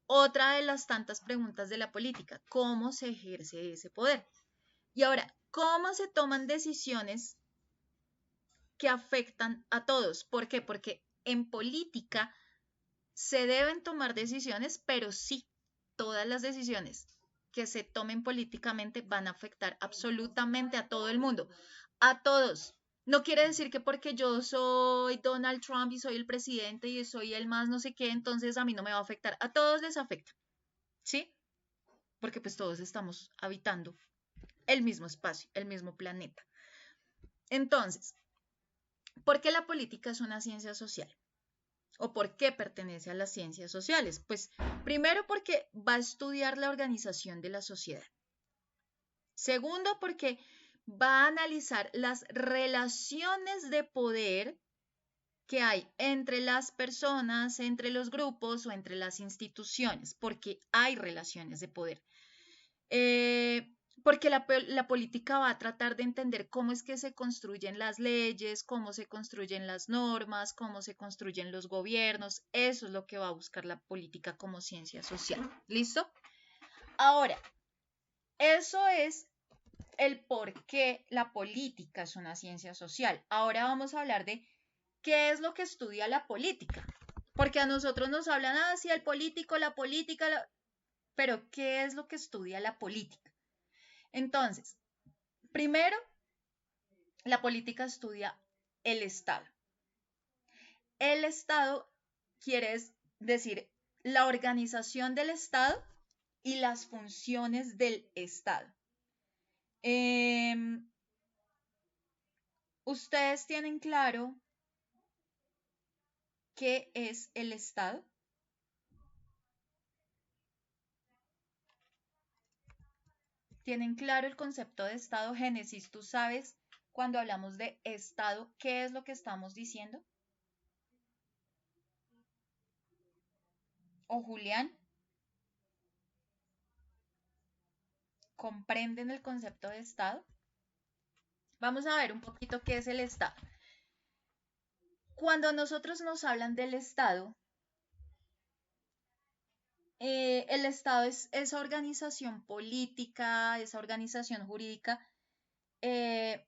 Otra de las tantas preguntas de la política, ¿cómo se ejerce ese poder? Y ahora, ¿cómo se toman decisiones que afectan a todos? ¿Por qué? Porque en política se deben tomar decisiones, pero sí, todas las decisiones que se tomen políticamente van a afectar absolutamente a todo el mundo, a todos. No quiere decir que porque yo soy Donald Trump y soy el presidente y soy el más no sé qué, entonces a mí no me va a afectar. A todos les afecta, ¿sí? Porque pues todos estamos habitando el mismo espacio, el mismo planeta. Entonces, ¿por qué la política es una ciencia social? ¿O por qué pertenece a las ciencias sociales? Pues primero porque va a estudiar la organización de la sociedad. Segundo porque va a analizar las relaciones de poder que hay entre las personas, entre los grupos o entre las instituciones, porque hay relaciones de poder. Porque la política va a tratar de entender cómo es que se construyen las leyes, cómo se construyen las normas, cómo se construyen los gobiernos. Eso es lo que va a buscar la política como ciencia social. ¿Listo? Ahora, eso es el por qué la política es una ciencia social. Ahora vamos a hablar de qué es lo que estudia la política. Porque a nosotros nos hablan, ah, sí, el político, la política, pero ¿qué es lo que estudia la política? Entonces, primero, la política estudia el Estado. El Estado quiere decir la organización del Estado y las funciones del Estado. ¿Ustedes tienen claro qué es el Estado? ¿Tienen claro el concepto de Estado? Génesis, ¿tú sabes cuando hablamos de Estado, ¿qué es lo que estamos diciendo? ¿O Julián? ¿Comprenden el concepto de Estado? Vamos a ver un poquito qué es el Estado. Cuando nosotros nos hablan del Estado, el Estado es esa organización política, esa organización jurídica, eh,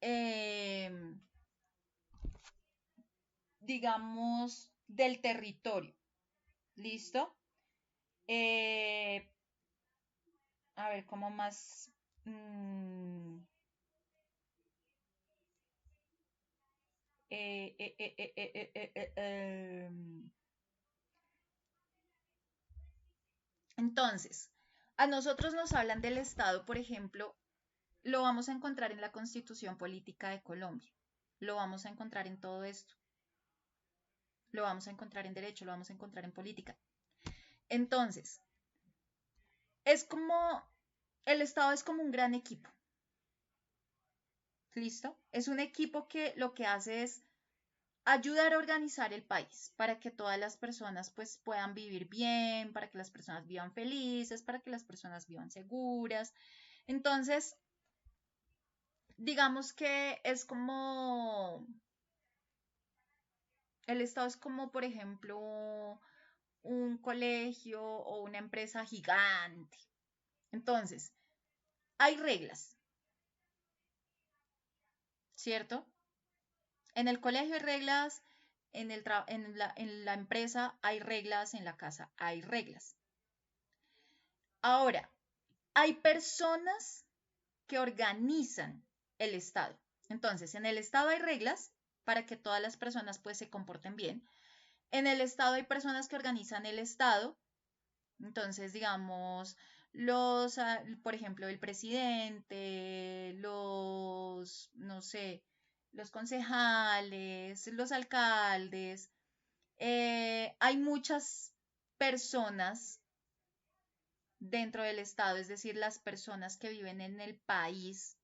eh, digamos, del territorio. ¿Listo? Eh, a ver, ¿cómo más? Mm, eh, eh, eh, eh, eh, eh, eh, eh, em. Entonces, a nosotros nos hablan del Estado, por ejemplo, lo vamos a encontrar en la Constitución Política de Colombia, lo vamos a encontrar en todo esto, lo vamos a encontrar en derecho, lo vamos a encontrar en política. Entonces, es como, el Estado es como un gran equipo, ¿listo? Es un equipo que lo que hace es ayudar a organizar el país para que todas las personas pues puedan vivir bien, para que las personas vivan felices, para que las personas vivan seguras. Entonces, digamos que es como, el Estado es como, por ejemplo, un colegio o una empresa gigante. Entonces, hay reglas, ¿cierto? En el colegio hay reglas, en la empresa hay reglas, en la casa hay reglas. Ahora, hay personas que organizan el Estado. Entonces, en el Estado hay reglas para que todas las personas pues se comporten bien. En el Estado hay personas que organizan el Estado. Entonces, digamos, por ejemplo, el presidente, no sé, los concejales, los alcaldes. Hay muchas personas dentro del Estado, es decir, las personas que viven en el país.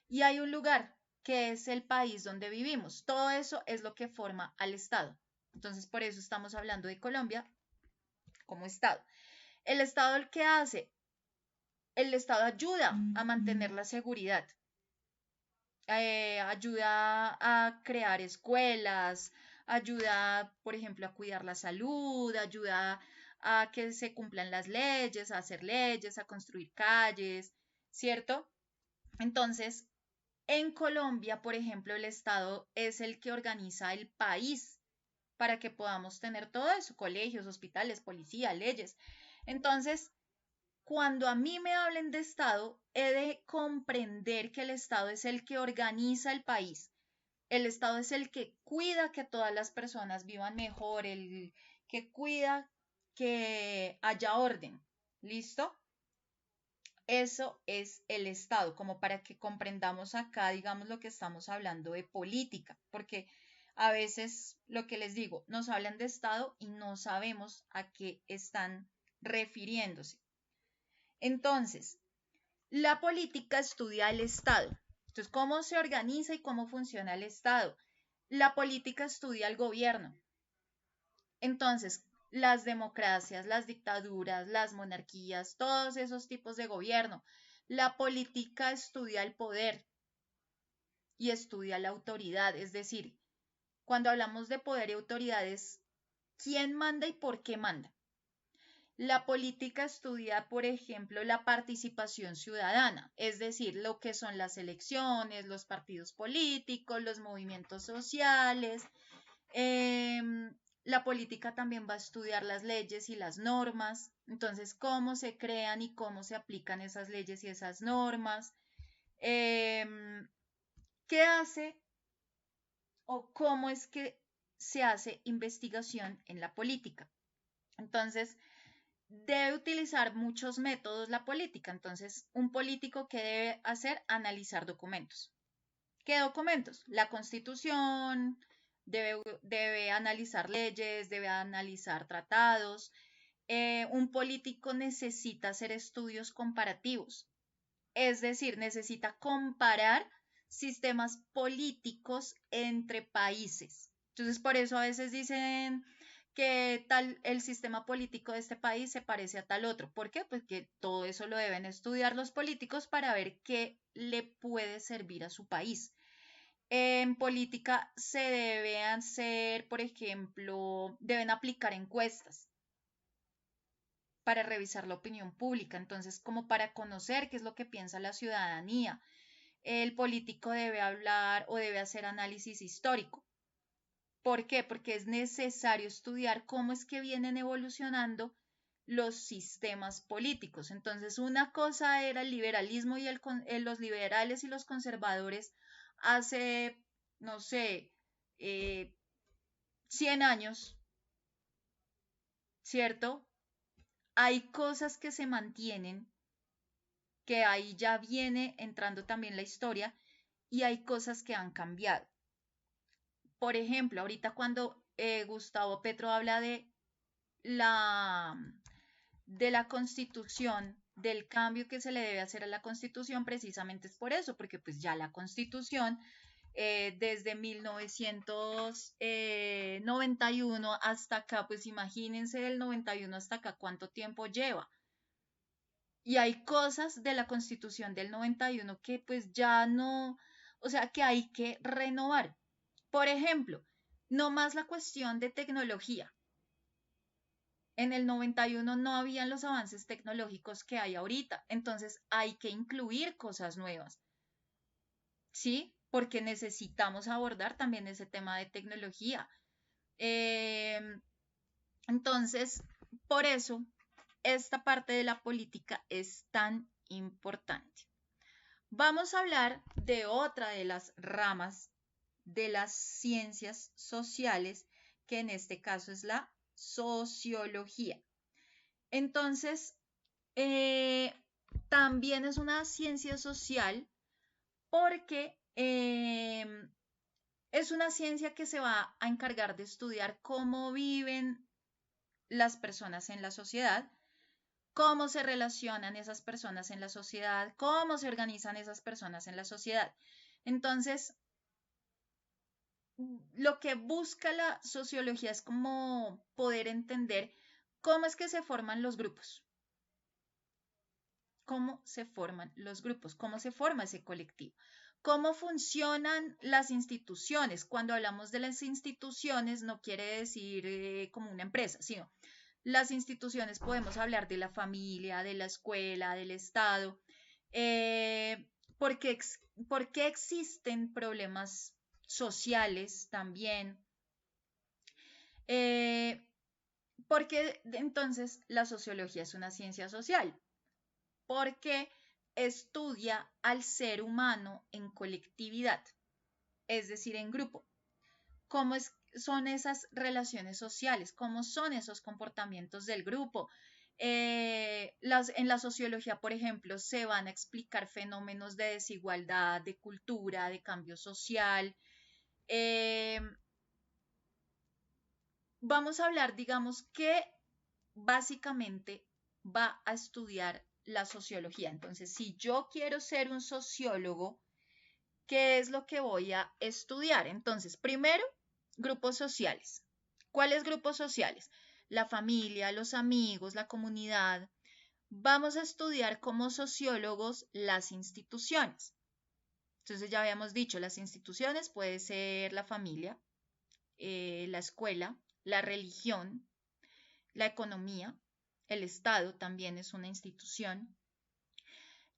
Y hay un lugar que es el país donde vivimos. Todo eso es lo que forma al Estado. Entonces, por eso estamos hablando de Colombia como Estado. El Estado, ¿el qué hace? El Estado ayuda a mantener la seguridad, ayuda a crear escuelas, ayuda, por ejemplo, a cuidar la salud, ayuda a que se cumplan las leyes, a hacer leyes, a construir calles, ¿cierto? Entonces, en Colombia, por ejemplo, el Estado es el que organiza el país para que podamos tener todo eso, colegios, hospitales, policía, leyes. Entonces, cuando a mí me hablen de Estado, he de comprender que el Estado es el que organiza el país. El Estado es el que cuida que todas las personas vivan mejor, el que cuida que haya orden. ¿Listo? Eso es el Estado, como para que comprendamos acá, digamos, lo que estamos hablando de política, porque a veces lo que les digo, nos hablan de Estado y no sabemos a qué están refiriéndose. Entonces, la política estudia el Estado. Entonces, ¿cómo se organiza y cómo funciona el Estado? La política estudia el gobierno. Entonces, las democracias, las dictaduras, las monarquías, todos esos tipos de gobierno. La política estudia el poder y estudia la autoridad. Es decir, cuando hablamos de poder y autoridades, ¿quién manda y por qué manda? La política estudia, por ejemplo, la participación ciudadana, es decir, lo que son las elecciones, los partidos políticos, los movimientos sociales. La política también va a estudiar las leyes y las normas, entonces cómo se crean y cómo se aplican esas leyes y esas normas. ¿Qué hace o cómo es que se hace investigación en la política? Entonces, debe utilizar muchos métodos la política. Entonces, un político que debe hacer, analizar documentos. ¿Qué documentos? La Constitución, debe analizar leyes, debe analizar tratados. Un político necesita hacer estudios comparativos. Es decir, necesita comparar sistemas políticos entre países. Entonces, por eso a veces dicen que tal el sistema político de este país se parece a tal otro. ¿Por qué? Porque todo eso lo deben estudiar los políticos para ver qué le puede servir a su país. En política se deben hacer, por ejemplo, deben aplicar encuestas para revisar la opinión pública, entonces como para conocer qué es lo que piensa la ciudadanía. El político debe hablar o debe hacer análisis histórico. ¿Por qué? Porque es necesario estudiar cómo es que vienen evolucionando los sistemas políticos. Entonces, una cosa era el liberalismo y los liberales y los conservadores hace, no sé, 100 años, ¿cierto? Hay cosas que se mantienen, que ahí ya viene entrando también la historia, y hay cosas que han cambiado. Por ejemplo, ahorita cuando Gustavo Petro habla la, de la constitución, del cambio que se le debe hacer a la constitución, precisamente es por eso, porque pues ya la constitución desde 1991 hasta acá, pues imagínense del 91 hasta acá cuánto tiempo lleva. Y hay cosas de la constitución del 91 que pues ya no, o sea, que hay que renovar. Por ejemplo, no más la cuestión de tecnología. En el 91 no habían los avances tecnológicos que hay ahorita, entonces hay que incluir cosas nuevas, ¿sí? Porque necesitamos abordar también ese tema de tecnología. Eh, entonces, por eso, esta parte de la política es tan importante. Vamos a hablar de otra de las ramas de las ciencias sociales, que en este caso es la sociología. Entonces, eh, también es una ciencia social porque es una ciencia que se va a encargar de estudiar cómo viven las personas en la sociedad, cómo se relacionan esas personas en la sociedad, cómo se organizan esas personas en la sociedad. Entonces, lo que busca la sociología es como poder entender cómo es que se forman los grupos, cómo se forman los grupos, cómo se forma ese colectivo, cómo funcionan las instituciones. Cuando hablamos de las instituciones no quiere decir como una empresa, sino las instituciones podemos hablar de la familia, de la escuela, del Estado, porque, porque existen problemas sociales también, eh, porque entonces la sociología es una ciencia social, porque estudia al ser humano en colectividad, es decir, en grupo. ¿Cómo son esas relaciones sociales? ¿Cómo son esos comportamientos del grupo? En la sociología, por ejemplo, se van a explicar fenómenos de desigualdad, de cultura, de cambio social. Eh, Vamos a hablar, digamos, que básicamente va a estudiar la sociología. Entonces, si yo quiero ser un sociólogo, ¿qué es lo que voy a estudiar? Entonces, primero, grupos sociales. ¿Cuáles grupos sociales? La familia, los amigos, la comunidad. Vamos a estudiar como sociólogos las instituciones. Entonces, ya habíamos dicho, las instituciones puede ser la familia, la escuela, la religión, la economía, el Estado también es una institución.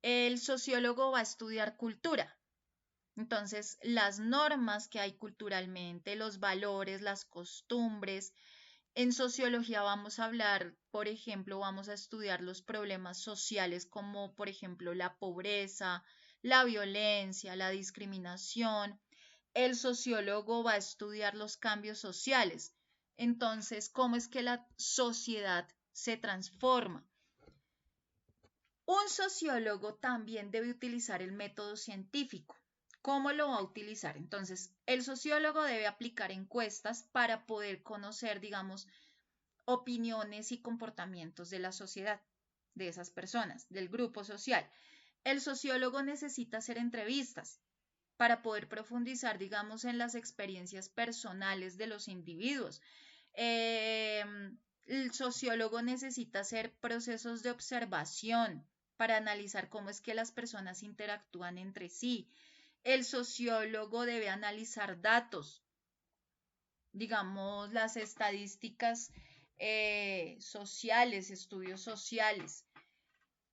El sociólogo va a estudiar cultura, entonces las normas que hay culturalmente, los valores, las costumbres. En sociología vamos a hablar, por ejemplo, vamos a estudiar los problemas sociales como, por ejemplo, la pobreza, la violencia, la discriminación. El sociólogo va a estudiar los cambios sociales. Entonces, ¿cómo es que la sociedad se transforma? Un sociólogo también debe utilizar el método científico. ¿Cómo lo va a utilizar? Entonces, el sociólogo debe aplicar encuestas para poder conocer, digamos, opiniones y comportamientos de la sociedad, de esas personas, del grupo social. El sociólogo necesita hacer entrevistas para poder profundizar, digamos, en las experiencias personales de los individuos. El sociólogo necesita hacer procesos de observación para analizar cómo es que las personas interactúan entre sí. El sociólogo debe analizar datos, digamos, las estadísticas sociales, estudios sociales.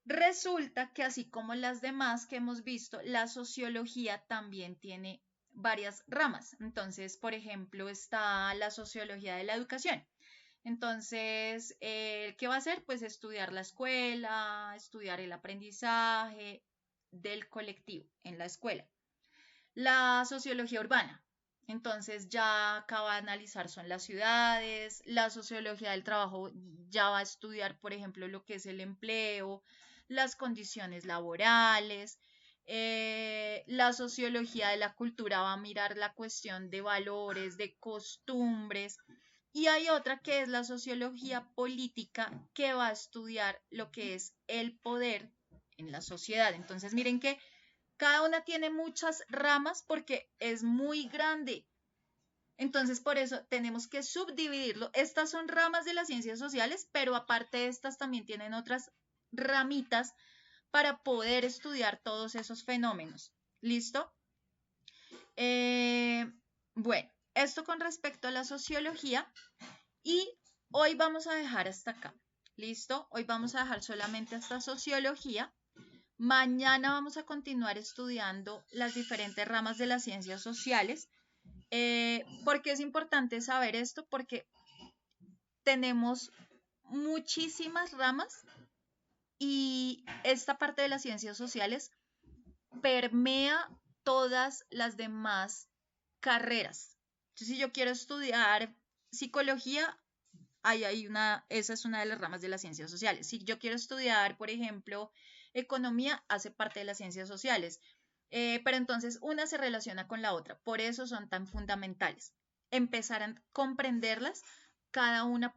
Resulta que así como las demás que hemos visto, la sociología también tiene varias ramas. Entonces, por ejemplo, está la sociología de la educación. Entonces, ¿qué va a hacer? Pues estudiar la escuela, estudiar el aprendizaje del colectivo en la escuela. La sociología urbana. Entonces ya acaba de analizar son las ciudades, la sociología del trabajo ya va a estudiar, por ejemplo, lo que es el empleo, las condiciones laborales. La sociología de la cultura va a mirar la cuestión de valores, de costumbres. Y hay otra que es la sociología política que va a estudiar lo que es el poder en la sociedad. Entonces miren que cada una tiene muchas ramas porque es muy grande. Entonces, por eso tenemos que subdividirlo. Estas son ramas de las ciencias sociales, pero aparte de estas también tienen otras ramitas para poder estudiar todos esos fenómenos. ¿Listo? Bueno, esto con respecto a la sociología y hoy vamos a dejar hasta acá. ¿Listo? Hoy vamos a dejar solamente hasta sociología. Mañana vamos a continuar estudiando las diferentes ramas de las ciencias sociales. ¿Por qué es importante saber esto? Porque tenemos muchísimas ramas y esta parte de las ciencias sociales permea todas las demás carreras. Entonces, si yo quiero estudiar psicología, esa es una de las ramas de las ciencias sociales. Si yo quiero estudiar, por ejemplo, economía, hace parte de las ciencias sociales. Pero entonces una se relaciona con la otra. Por eso son tan fundamentales. Empezar a comprenderlas, cada una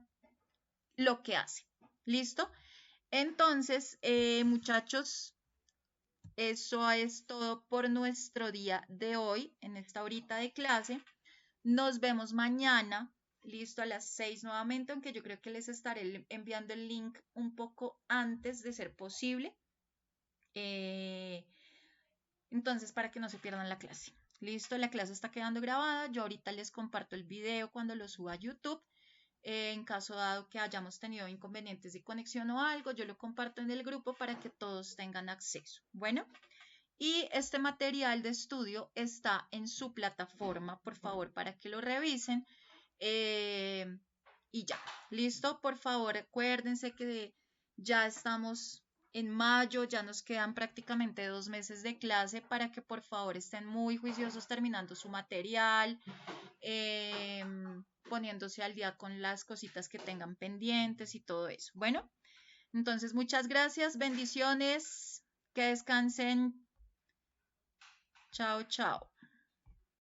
lo que hace. ¿Listo? Entonces, muchachos, eso es todo por nuestro día de hoy, en esta horita de clase. Nos vemos mañana, listo, a las 6 nuevamente, aunque yo creo que les estaré enviando el link un poco antes de ser posible. Entonces, para que no se pierdan la clase. Listo, la clase está quedando grabada. Yo ahorita les comparto el video cuando lo suba a YouTube. En caso dado que hayamos tenido inconvenientes de conexión o algo, yo lo comparto en el grupo para que todos tengan acceso. Bueno, y este material de estudio está en su plataforma, por favor, para que lo revisen. Y ya, listo, por favor, acuérdense que ya estamos en mayo, ya nos quedan prácticamente 2 meses de clase para que por favor estén muy juiciosos terminando su material, poniéndose al día con las cositas que tengan pendientes y todo eso. Bueno, entonces muchas gracias, bendiciones, que descansen. Chao, chao.